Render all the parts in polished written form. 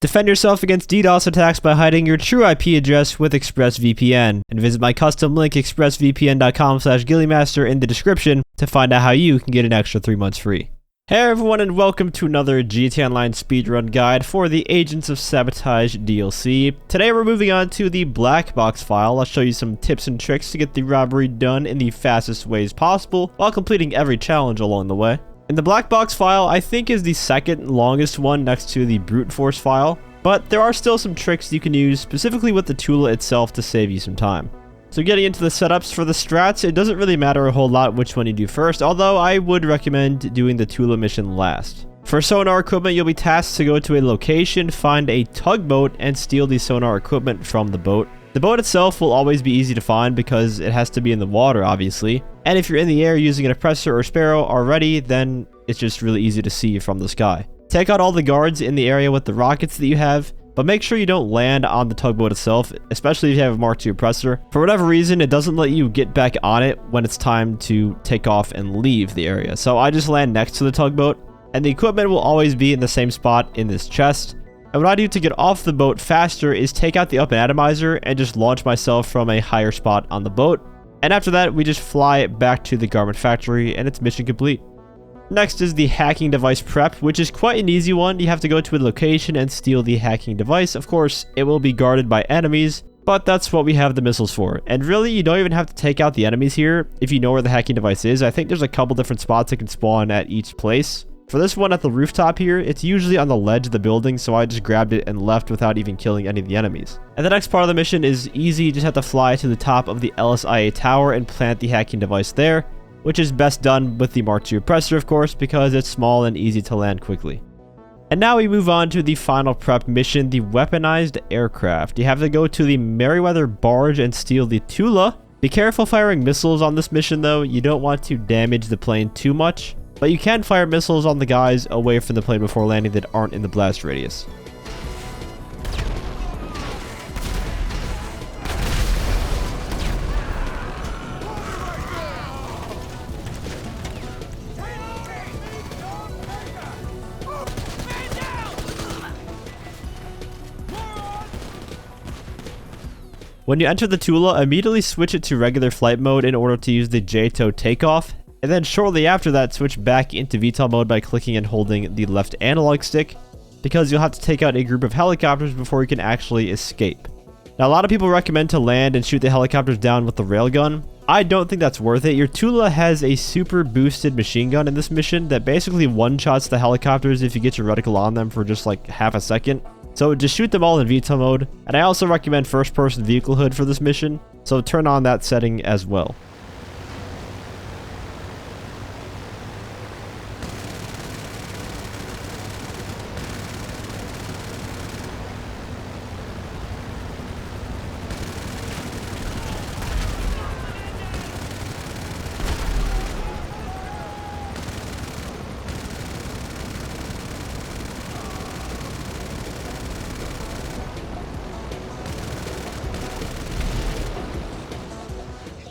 Defend yourself against DDoS attacks by hiding your true IP address with ExpressVPN, and visit my custom link expressvpn.com/ghilliemaster in the description to find out how you can get an extra 3 months free. Hey everyone, and welcome to another gtaonline speedrun guide for the Agents of Sabotage DLC. Today we're moving on to the Black Box File. I'll show you some tips and tricks to get the robbery done in the fastest ways possible while completing every challenge along the way. And the Black Box File, I think, is the second longest one next to the Brute Force file, but there are still some tricks you can use specifically with the Tula itself to save you some time. So getting into the setups for the strats, it doesn't really matter a whole lot which one you do first, although I would recommend doing the Tula mission last. For sonar equipment, you'll be tasked to go to a location, find a tugboat, and steal the sonar equipment from the boat. The boat itself will always be easy to find because it has to be in the water, obviously. And if you're in the air using an oppressor or sparrow already, then it's just really easy to see from the sky. Take out all the guards in the area with the rockets that you have, but make sure you don't land on the tugboat itself, especially if you have a Mark II oppressor. For whatever reason, it doesn't let you get back on it when it's time to take off and leave the area. So I just land next to the tugboat, and the equipment will always be in the same spot in this chest. And what I do to get off the boat faster is take out the up and atomizer and just launch myself from a higher spot on the boat. And after that, we just fly back to the garment factory and it's mission complete. Next is the hacking device prep, which is quite an easy one. You have to go to a location and steal the hacking device. Of course, it will be guarded by enemies, but that's what we have the missiles for. And really, you don't even have to take out the enemies here if you know where the hacking device is. I think there's a couple different spots it can spawn at each place. For this one at the rooftop here, it's usually on the ledge of the building, so I just grabbed it and left without even killing any of the enemies. And the next part of the mission is easy. You just have to fly to the top of the LSIA tower and plant the hacking device there, which is best done with the Mark II oppressor, of course, because it's small and easy to land quickly. And now we move on to the final prep mission, the Weaponized aircraft. You have to go to the Merryweather barge and steal the Tula. Be careful firing missiles on this mission though. You don't want to damage the plane too much, but you can fire missiles on the guys away from the plane before landing that aren't in the blast radius. When you enter the Tula, immediately switch it to regular flight mode in order to use the JTOW takeoff, and then shortly after that switch back into VTOL mode by clicking and holding the left analog stick, because you'll have to take out a group of helicopters before you can actually escape. Now a lot of people recommend to land and shoot the helicopters down with the railgun. I don't think that's worth it. Your Tula has a super boosted machine gun in this mission that basically one-shots the helicopters if you get your reticle on them for just like half a second. So just shoot them all in VTOL mode, and I also recommend first-person vehicle hood for this mission, so turn on that setting as well.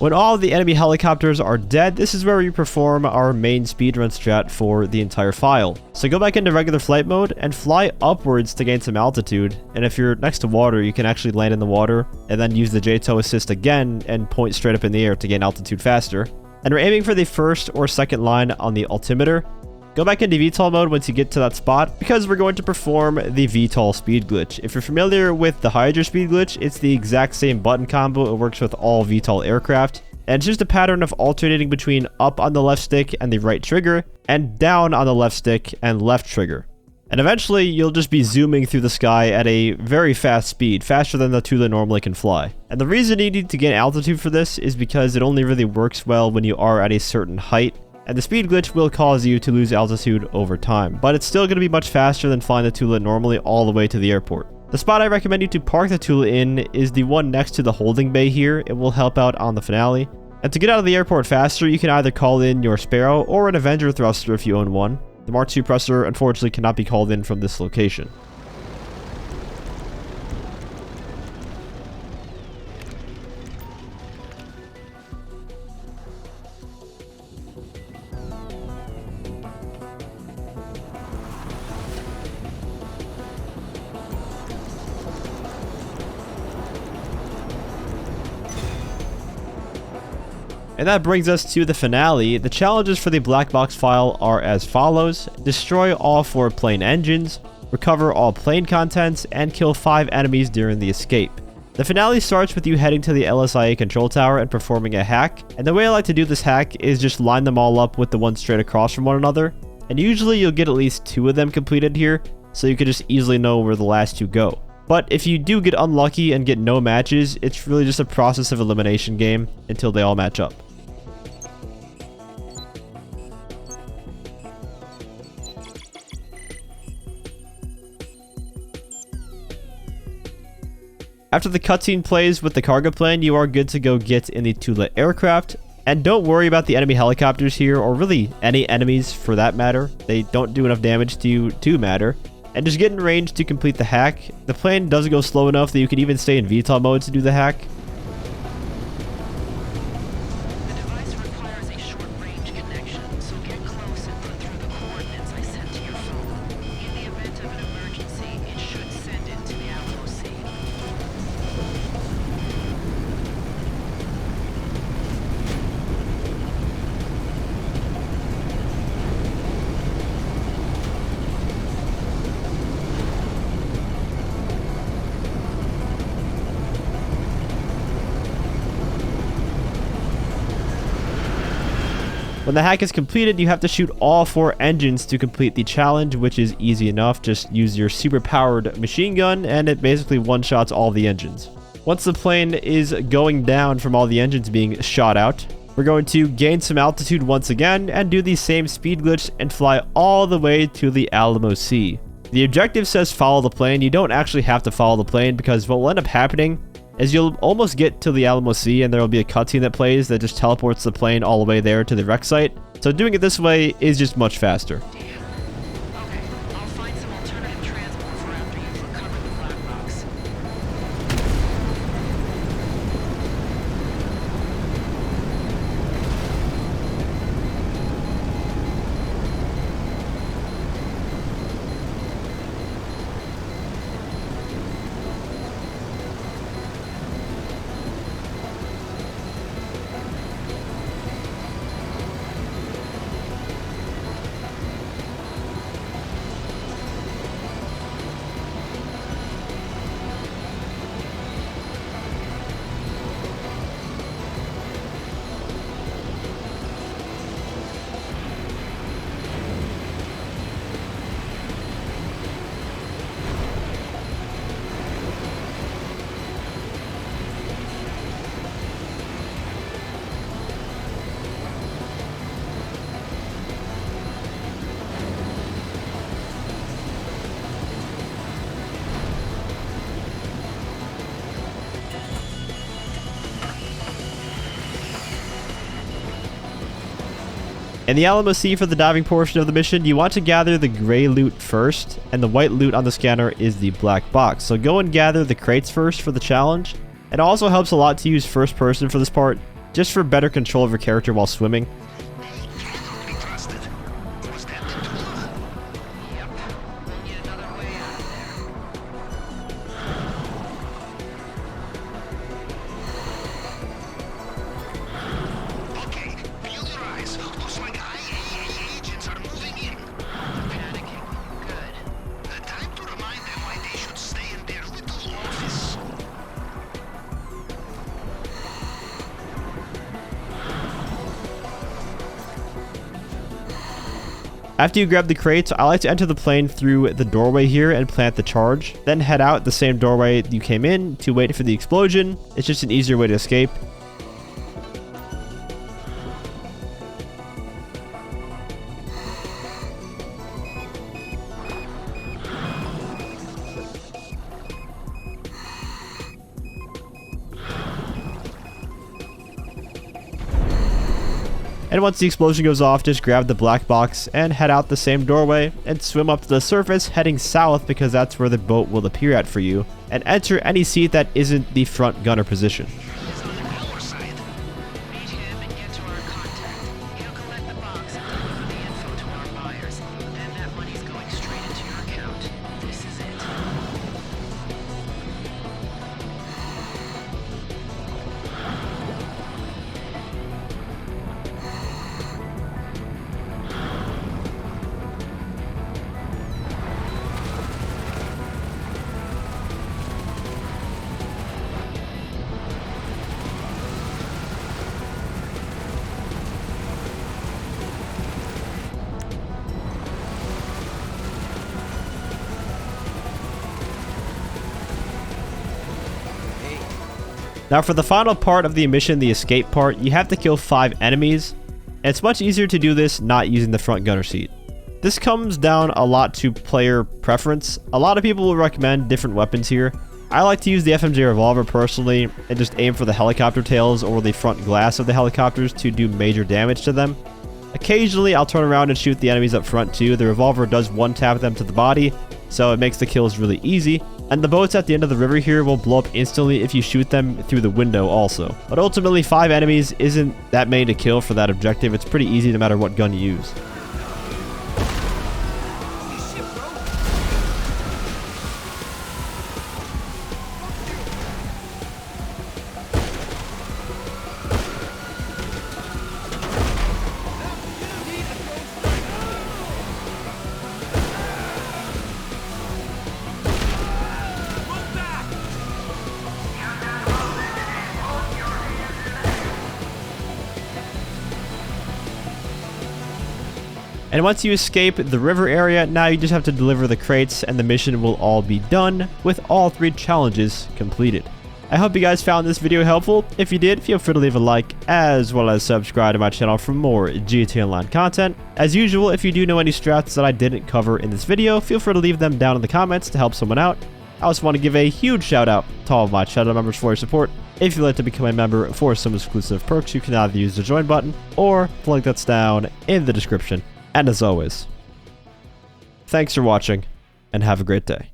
When all of the enemy helicopters are dead, this is where we perform our main speedrun strat for the entire file. So go back into regular flight mode and fly upwards to gain some altitude, and if you're next to water, you can actually land in the water and then use the JTOW assist again and point straight up in the air to gain altitude faster. And we're aiming for the first or second line on the altimeter. Go back into VTOL mode once you get to that spot, because we're going to perform the VTOL speed glitch. If you're familiar with the Hydra speed glitch, it's the exact same button combo. It works with all VTOL aircraft. And it's just a pattern of alternating between up on the left stick and the right trigger, and down on the left stick and left trigger. And eventually, you'll just be zooming through the sky at a very fast speed, faster than the Tula normally can fly. And the reason you need to gain altitude for this is because it only really works well when you are at a certain height. And the speed glitch will cause you to lose altitude over time, but it's still going to be much faster than flying the Tula normally all the way to the airport. The spot I recommend you to park the Tula in is the one next to the holding bay here. It will help out on the finale. And to get out of the airport faster, you can either call in your Sparrow or an Avenger thruster if you own one. The Mark II oppressor unfortunately cannot be called in from this location. And that brings us to the finale. The challenges for the black box file are as follows: destroy all 4 plane engines, recover all plane contents, and kill 5 enemies during the escape. The finale starts with you heading to the LSIA control tower and performing a hack, and the way I like to do this hack is just line them all up with the ones straight across from one another, and usually you'll get at least 2 of them completed here, so you can just easily know where the last 2 go. But if you do get unlucky and get no matches, it's really just a process of elimination game until they all match up. After the cutscene plays with the cargo plane, you are good to go get in the Tula aircraft. And don't worry about the enemy helicopters here, or really any enemies for that matter. They don't do enough damage to you to matter. And just get in range to complete the hack. The plane doesn't go slow enough that you can even stay in VTOL mode to do the hack. The device requires a short-range connection, so get close and put through the coordinates I sent to your phone. In the event of an emergency, it should send it to the Alamo Sea. When the hack is completed, you have to shoot all 4 engines to complete the challenge, which is easy enough. Just use your super powered machine gun and it basically one-shots all the engines. Once the plane is going down from all the engines being shot out, we're going to gain some altitude once again and do the same speed glitch and fly all the way to the Alamo Sea. The objective says follow the plane. You don't actually have to follow the plane, because what will end up happening is you'll almost get to the Alamo Sea and there will be a cutscene that plays that just teleports the plane all the way there to the wreck site. So doing it this way is just much faster. Okay, I'll find some alternative transport for after you've recovered the black box. In the Alamo Sea, for the diving portion of the mission, you want to gather the gray loot first, and the white loot on the scanner is the black box. So go and gather the crates first for the challenge. It also helps a lot to use first person for this part, just for better control of your character while swimming. After you grab the crates, I like to enter the plane through the doorway here and plant the charge. Then head out the same doorway you came in to wait for the explosion. It's just an easier way to escape. And once the explosion goes off, just grab the black box and head out the same doorway and swim up to the surface, heading south because that's where the boat will appear at for you, and enter any seat that isn't the front gunner position. Now for the final part of the mission, the escape part, you have to kill 5 enemies. And it's much easier to do this not using the front gunner seat. This comes down a lot to player preference. A lot of people will recommend different weapons here. I like to use the FMJ revolver personally and just aim for the helicopter tails or the front glass of the helicopters to do major damage to them. Occasionally I'll turn around and shoot the enemies up front too. The revolver does one-tap them to the body, so it makes the kills really easy. And the boats at the end of the river here will blow up instantly if you shoot them through the window also. But ultimately 5 enemies isn't that many to kill for that objective. It's pretty easy no matter what gun you use. And once you escape the river area, now you just have to deliver the crates and the mission will all be done with all 3 challenges completed. I hope you guys found this video helpful. If you did, feel free to leave a like as well as subscribe to my channel for more GTA Online content. As usual, if you do know any strats that I didn't cover in this video, feel free to leave them down in the comments to help someone out. I also want to give a huge shout out to all of my channel members for your support. If you'd like to become a member for some exclusive perks, you can either use the join button or the link that's down in the description. And as always, thanks for watching, and have a great day.